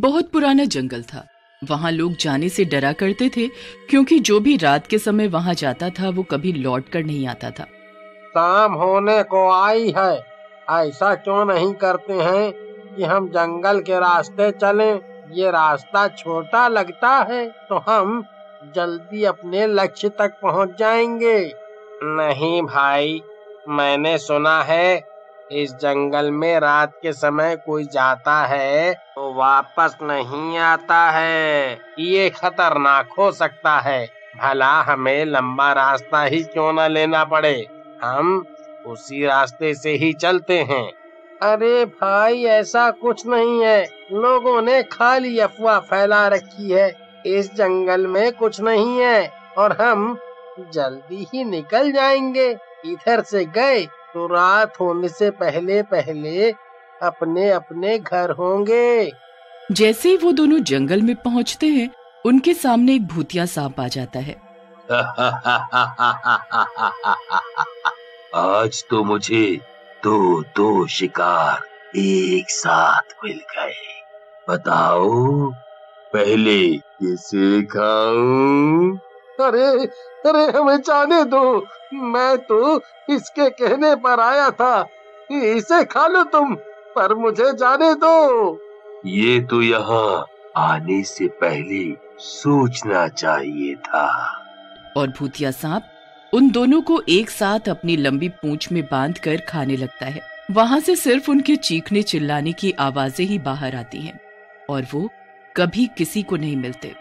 बहुत पुराना जंगल था। वहां लोग जाने से डरा करते थे, क्योंकि जो भी रात के समय वहां जाता था वो कभी लौट कर नहीं आता था। शाम होने को आई है, ऐसा क्यों नहीं करते हैं कि हम जंगल के रास्ते चलें? ये रास्ता छोटा लगता है तो हम जल्दी अपने लक्ष्य तक पहुंच जाएंगे। नहीं भाई, मैंने सुना है इस जंगल में रात के समय कोई जाता है तो वापस नहीं आता है। ये खतरनाक हो सकता है। भला हमें लंबा रास्ता ही क्यों न लेना पड़े, हम उसी रास्ते से ही चलते हैं। अरे भाई, ऐसा कुछ नहीं है। लोगों ने खाली अफवाह फैला रखी है। इस जंगल में कुछ नहीं है और हम जल्दी ही निकल जाएंगे। इधर से गए तो रात होने से पहले पहले अपने अपने घर होंगे। जैसे ही वो दोनों जंगल में पहुंचते हैं, उनके सामने एक भूतिया सांप आ जाता है। आज तो मुझे दो शिकार एक साथ मिल गए। बताओ पहले किसे खाऊं? अरे अरे, हमें जाने दो। मैं तो इसके कहने पर आया था, इसे खा लो तुम, पर मुझे जाने दो। ये तो यहाँ आने से पहले सोचना चाहिए था। और भूतिया सांप उन दोनों को एक साथ अपनी लंबी पूंछ में बांधकर खाने लगता है। वहां से सिर्फ उनके चीखने चिल्लाने की आवाजें ही बाहर आती हैं और वो कभी किसी को नहीं मिलते।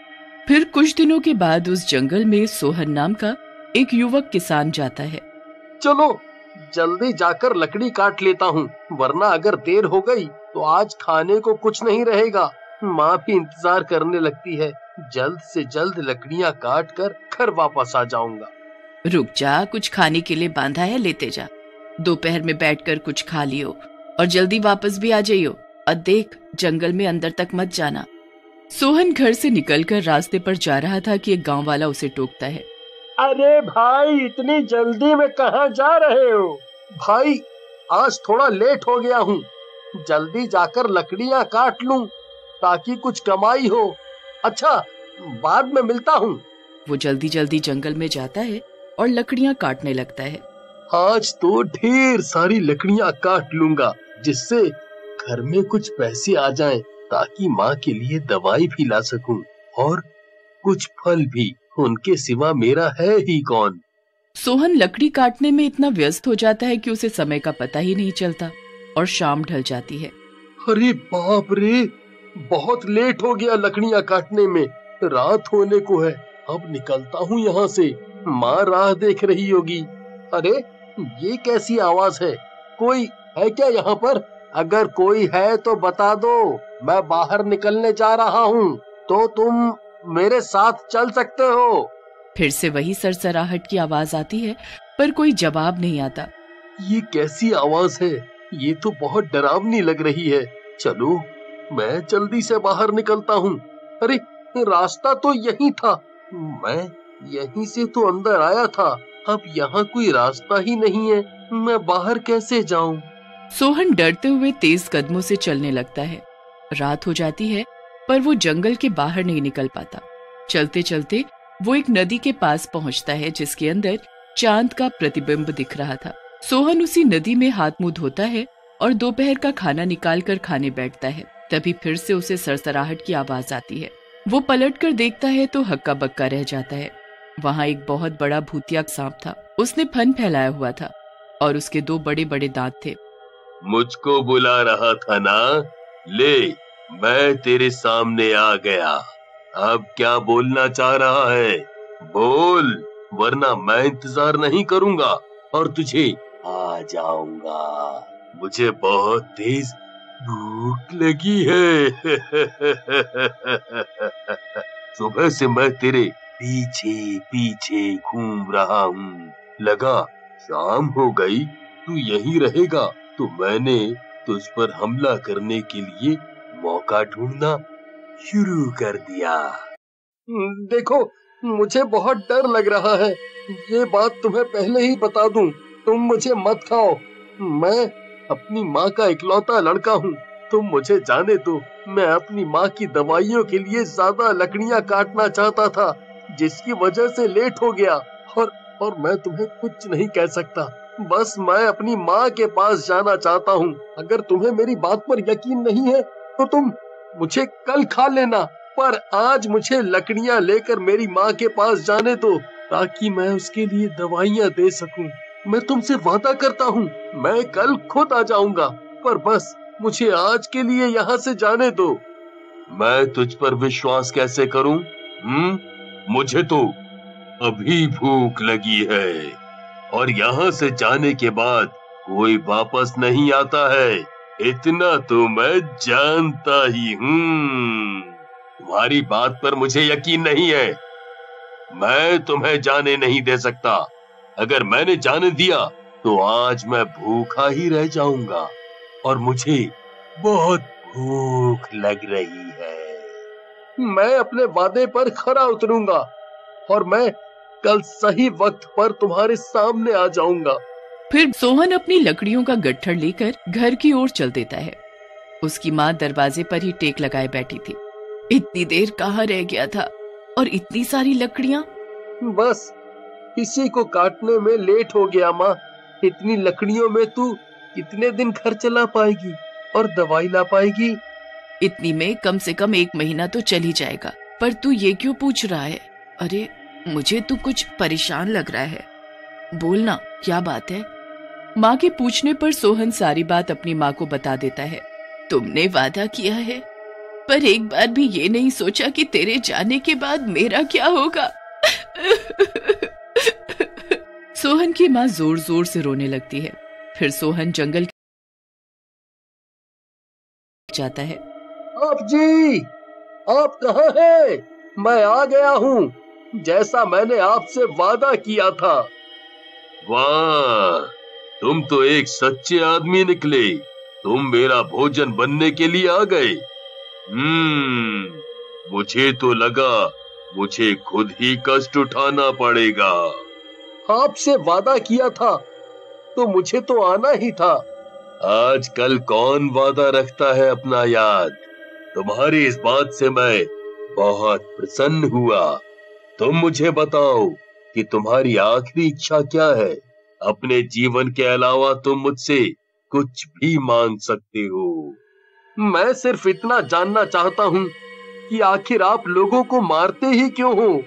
फिर कुछ दिनों के बाद उस जंगल में सोहन नाम का एक युवक किसान जाता है। चलो जल्दी जाकर लकड़ी काट लेता हूँ, वरना अगर देर हो गई तो आज खाने को कुछ नहीं रहेगा। माँ भी इंतजार करने लगती है। जल्द से जल्द लकड़ियाँ काट कर घर वापस आ जाऊंगा। रुक जा, कुछ खाने के लिए बांधा है, लेते जा। दोपहर में बैठकर कुछ खा लियो और जल्दी वापस भी आ जाइयो। और देख, जंगल में अंदर तक मत जाना। सोहन घर से निकलकर रास्ते पर जा रहा था कि एक गांव वाला उसे टोकता है। अरे भाई, इतनी जल्दी में कहाँ जा रहे हो? भाई, आज थोड़ा लेट हो गया हूँ। जल्दी जाकर लकड़ियाँ काट लूं ताकि कुछ कमाई हो। अच्छा, बाद में मिलता हूँ। वो जल्दी जल्दी जंगल में जाता है और लकड़ियाँ काटने लगता है। आज तो ढेर सारी लकड़ियाँ काट लूंगा, जिससे घर में कुछ पैसे आ जाएं, ताकि माँ के लिए दवाई भी ला सकूं और कुछ फल भी। उनके सिवा मेरा है ही कौन। सोहन लकड़ी काटने में इतना व्यस्त हो जाता है कि उसे समय का पता ही नहीं चलता और शाम ढल जाती है। अरे बाप रे, बहुत लेट हो गया लकड़ियाँ काटने में। रात होने को है। अब निकलता हूँ यहाँ से। माँ राह देख रही होगी। अरे, ये कैसी आवाज है? कोई है क्या यहाँ पर? अगर कोई है तो बता दो, मैं बाहर निकलने जा रहा हूँ, तो तुम मेरे साथ चल सकते हो। फिर से वही सरसराहट की आवाज आती है, पर कोई जवाब नहीं आता। ये कैसी आवाज है? ये तो बहुत डरावनी लग रही है। चलो, मैं जल्दी से बाहर निकलता हूँ। अरे, रास्ता तो यही था। मैं यहीं से तो अंदर आया था। अब यहाँ कोई रास्ता ही नहीं है। मैं बाहर कैसे जाऊँ? सोहन डरते हुए तेज कदमों से चलने लगता है। रात हो जाती है, पर वो जंगल के बाहर नहीं निकल पाता। चलते चलते वो एक नदी के पास पहुंचता है, जिसके अंदर चांद का प्रतिबिंब दिख रहा था। सोहन उसी नदी में हाथ मुंह धोता है और दोपहर का खाना निकाल कर खाने बैठता है। तभी फिर से उसे सरसराहट की आवाज आती है। वो पलट कर देखता है तो हक्का बक्का रह जाता है। वहाँ एक बहुत बड़ा भूतिया सांप था। उसने फन फैलाया हुआ था और उसके दो बड़े बड़े दांत थे। मुझको बुला रहा था ना? ले, मैं तेरे सामने आ गया। अब क्या बोलना चाह रहा है? बोल, वरना मैं इंतजार नहीं करूंगा और तुझे आ जाऊंगा। मुझे बहुत तेज भूख लगी है। सुबह से मैं तेरे पीछे पीछे घूम रहा हूँ। लगा शाम हो गई, तू यहीं रहेगा, तो मैंने तुझ पर हमला करने के लिए मौका ढूंढना शुरू कर दिया। देखो, मुझे बहुत डर लग रहा है। ये बात तुम्हें पहले ही बता दूं, तुम मुझे मत खाओ। मैं अपनी माँ का इकलौता लड़का हूँ। तुम मुझे जाने दो। मैं अपनी माँ की दवाइयों के लिए ज्यादा लकड़ियाँ काटना चाहता था, जिसकी वजह से लेट हो गया। और मैं तुम्हें कुछ नहीं कह सकता। बस मैं अपनी माँ के पास जाना चाहता हूँ। अगर तुम्हें मेरी बात पर यकीन नहीं है तो तुम मुझे कल खा लेना, पर आज मुझे लकड़ियाँ लेकर मेरी माँ के पास जाने दो, ताकि मैं उसके लिए दवाइयाँ दे सकूं। मैं तुमसे वादा करता हूँ, मैं कल खुद आ जाऊंगा, पर बस मुझे आज के लिए यहाँ से जाने दो। मैं तुझ पर विश्वास कैसे करूं? मुझे तो अभी भूख लगी है, और यहाँ से जाने के बाद कोई वापस नहीं आता है, इतना तो मैं जानता ही हूँ। तुम्हारी बात पर मुझे यकीन नहीं है। मैं तुम्हें जाने नहीं दे सकता। अगर मैंने जाने दिया तो आज मैं भूखा ही रह जाऊंगा, और मुझे बहुत भूख लग रही है। मैं अपने वादे पर खरा उतरूंगा, और मैं कल सही वक्त पर तुम्हारे सामने आ जाऊंगा। फिर सोहन अपनी लकड़ियों का गट्ठर लेकर घर की ओर चल देता है। उसकी माँ दरवाजे पर ही टेक लगाए बैठी थी। इतनी देर कहाँ रह गया था, और इतनी सारी लकड़ियाँ? बस इसी को काटने में लेट हो गया माँ। इतनी लकड़ियों में तू कितने दिन घर चला पाएगी और दवाई ला पाएगी? इतनी में कम से कम 1 महीना तो चल ही जाएगा। पर तू ये क्यों पूछ रहा है? अरे मुझे तू कुछ परेशान लग रहा है, बोलना क्या बात है? माँ के पूछने पर सोहन सारी बात अपनी माँ को बता देता है। तुमने वादा किया है, पर एक बार भी ये नहीं सोचा कि तेरे जाने के बाद मेरा क्या होगा। सोहन की माँ जोर जोर से रोने लगती है। फिर सोहन जंगल जाता है। आप जी, आप कहाँ हैं? मैं आ गया हूँ, जैसा मैंने आपसे वादा किया था। वाह, तुम तो एक सच्चे आदमी निकले। तुम मेरा भोजन बनने के लिए आ गए। मुझे तो लगा मुझे खुद ही कष्ट उठाना पड़ेगा। आपसे वादा किया था तो मुझे तो आना ही था। आजकल कौन वादा रखता है अपना याद? तुम्हारी इस बात से मैं बहुत प्रसन्न हुआ। तुम मुझे बताओ कि तुम्हारी आखिरी इच्छा क्या है? अपने जीवन के अलावा तुम मुझसे कुछ भी मांग सकते हो। मैं सिर्फ इतना जानना चाहता हूँ कि आखिर आप लोगों को मारते ही क्यों हो?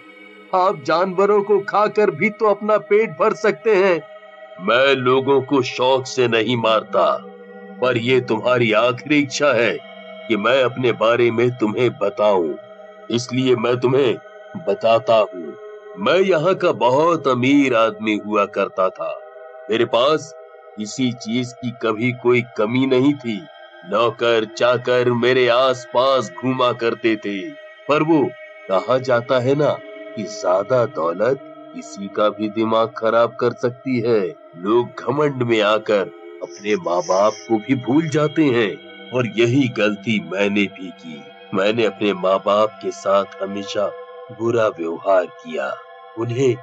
आप जानवरों को खाकर भी तो अपना पेट भर सकते हैं। मैं लोगों को शौक से नहीं मारता, पर ये तुम्हारी आखिरी इच्छा है कि मैं अपने बारे में तुम्हें बताऊं, इसलिए मैं तुम्हें बताता हूँ। मैं यहाँ का बहुत अमीर आदमी हुआ करता था। मेरे पास किसी चीज की कभी कोई कमी नहीं थी। नौकर चाकर मेरे आसपास घूमा करते थे, पर वो कहा जाता है ना कि ज्यादा दौलत किसी का भी दिमाग खराब कर सकती है। लोग घमंड में आकर अपने माँ बाप को भी भूल जाते हैं, और यही गलती मैंने भी की। मैंने अपने माँ बाप के साथ हमेशा बुरा व्यवहार किया, उन्हें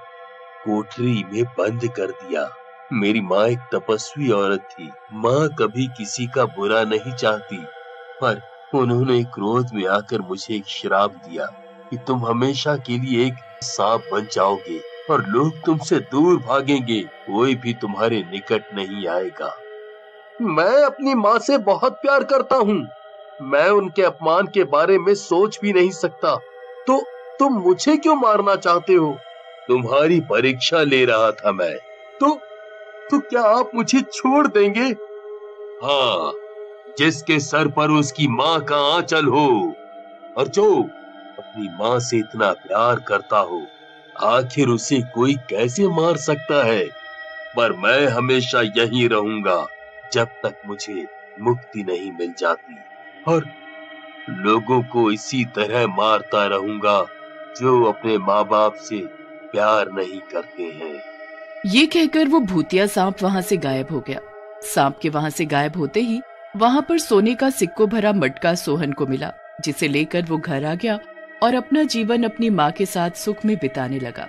कोठरी में बंद कर दिया। मेरी माँ एक तपस्वी औरत थी। माँ कभी किसी का बुरा नहीं चाहती, पर उन्होंने क्रोध में आकर मुझे एक श्राप दिया कि तुम हमेशा के लिए एक सांप बन जाओगे और लोग तुमसे दूर भागेंगे, कोई भी तुम्हारे निकट नहीं आएगा। मैं अपनी माँ से बहुत प्यार करता हूँ। मैं उनके अपमान के बारे में सोच भी नहीं सकता। तो तुम मुझे क्यों मारना चाहते हो? तुम्हारी परीक्षा ले रहा था मैं। तो क्या आप मुझे छोड़ देंगे? हाँ, जिसके सर पर उसकी माँ का आंचल हो, और जो अपनी माँ से इतना प्यार करता हो, आखिर उसे कोई कैसे मार सकता है? पर मैं हमेशा यहीं रहूंगा जब तक मुझे मुक्ति नहीं मिल जाती, और लोगों को इसी तरह मारता रहूंगा जो अपने माँ बाप से प्यार नहीं करते हैं। ये कहकर वो भूतिया सांप वहाँ से गायब हो गया। सांप के वहाँ से गायब होते ही वहाँ पर सोने का सिक्कों भरा मटका सोहन को मिला, जिसे लेकर वो घर आ गया और अपना जीवन अपनी माँ के साथ सुख में बिताने लगा।